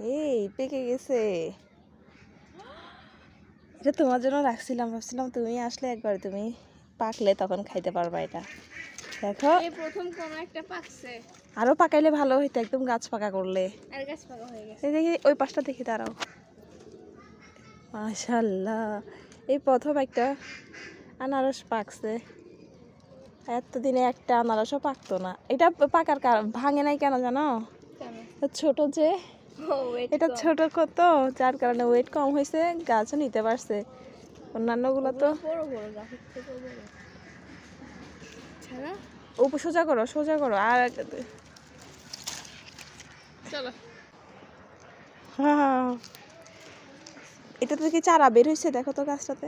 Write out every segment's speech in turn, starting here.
এই পেকে গেছে। এটা তোমার জন্য রাখছিলাম, ভাবছিলাম তুমি আসলে একবার তুমি পাকলে তখন খাইতে পারবা। এটা দেখো এই প্রথম কোন একটা পাকছে। আরো পাকাইলে ভালো হইতো, একদম গাছ পাকা করলে। আর গাছ পাকা হয়ে গেছে। এই দেখি ওই পাশটা দেখি, দাঁড়াও। মাশাআল্লাহ, এই প্রথম একটা আনারস পাকছে। এতদিনে একটা আনারসও পাকতো না। এটা পাকার কারণ ভাঙে নাই কেন জানো? ছোট যে, এটা ছোট কত, যার কারণে ওয়েট কম হয়েছে, গাছও নিতে পারছে। অন্যান্য গুলো তো সোজা করো, সোজা করো। আর এটা থেকে চারা বের হয়েছে, দেখো তো গাছটাতে।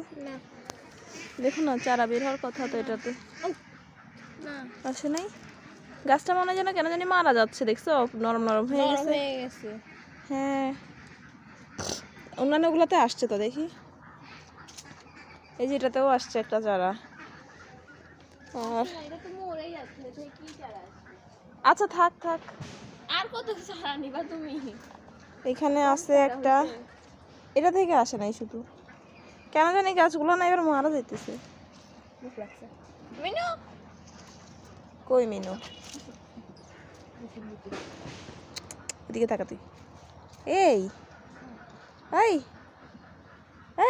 দেখো না, চারা বের হওয়ার কথা তো এটাতে আসে নাই। গাছটা মনে হয় যেন কেন জানি মারা যাচ্ছে, দেখছো নরম নরম হয়ে গেছে। হ্যাঁ, অন্যান্য গুলাতে আসছে তো দেখি। এই যে এটাতেও আসছে একটা চারা। আর আচ্ছা থাক থাক, আর কত চারা নিবা তুমি? এখানে আছে একটা, এটা থেকে আসে নাই শুধু, কেন জানি গাছগুলো না এবার মারা যাইতেছে। মিনু কই মিনু? এদিকে তাকা তুই। এই এই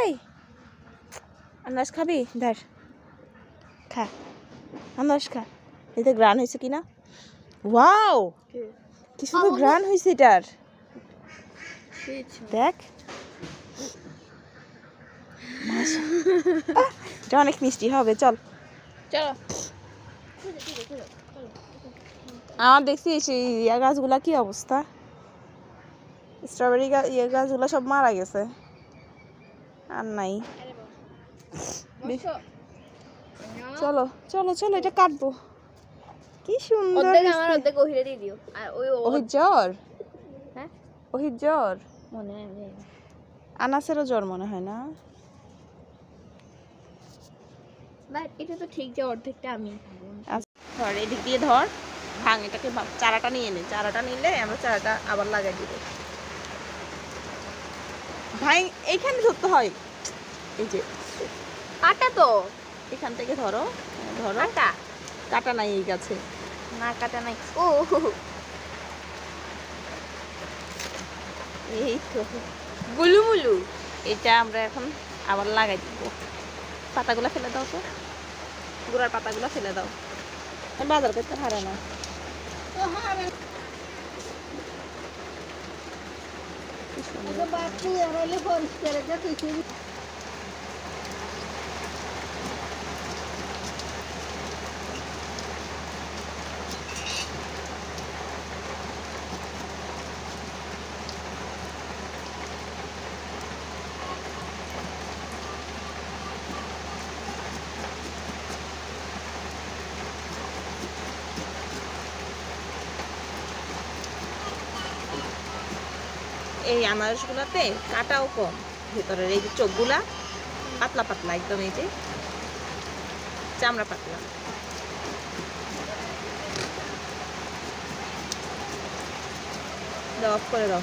এই আনারস খাবি? ধর খা, আনারস খা। এতে গ্রান হয়েছে কিনা? ওয়াও, কি সুন্দর গ্রান হয়েছে এটার, দেখ। এটা অনেক মিষ্টি হবে। চল চলো। আমার দেখছি সেই ইয়া গাছগুলা কি অবস্থা, স্ট্রবেরি ইয়ে গাছগুলো সব মারা গেছে, আর নাই। চলো চলো চলো, এটা কাটবো। কি সুন্দর, আমার অর্ধেক ওহিরে দিয়ে দিও। আর ওহির জ্বর, হ্যাঁ ওহির জ্বর মনে নেই। আনাসেরও জ্বর মনে হয় না। বাট এটা তো ঠিক যে অর্ধেকটা আমি খাবো। ধর এদিক দিয়ে ধর, ভাঙ এটাকে, চারাটা নিয়ে নে। চারাটা নিলে আমরা চারাটা আবার লাগাই দিব। ভাই এইখানে ধরতে হয়, এই যে কাটা তো এখান থেকে ধরো, ধরো। কাটা কাটা নাই এই গাছে, না, কাটা নাই। ও এই তো বুলু বুলু। এটা আমরা এখন আবার লাগাই দিব। পাতাগুলো ফেলে দাও তো, গোড়ার পাতাগুলো ফেলে দাও, বাজার করতে হারে না। এই আনারসগুলাতে কাটাও কম, ভেতরের এই যে চোখগুলা পাতলা পাতলা একদম, এই যে চামড়া পাতলা। দাও, অফ করে দাও।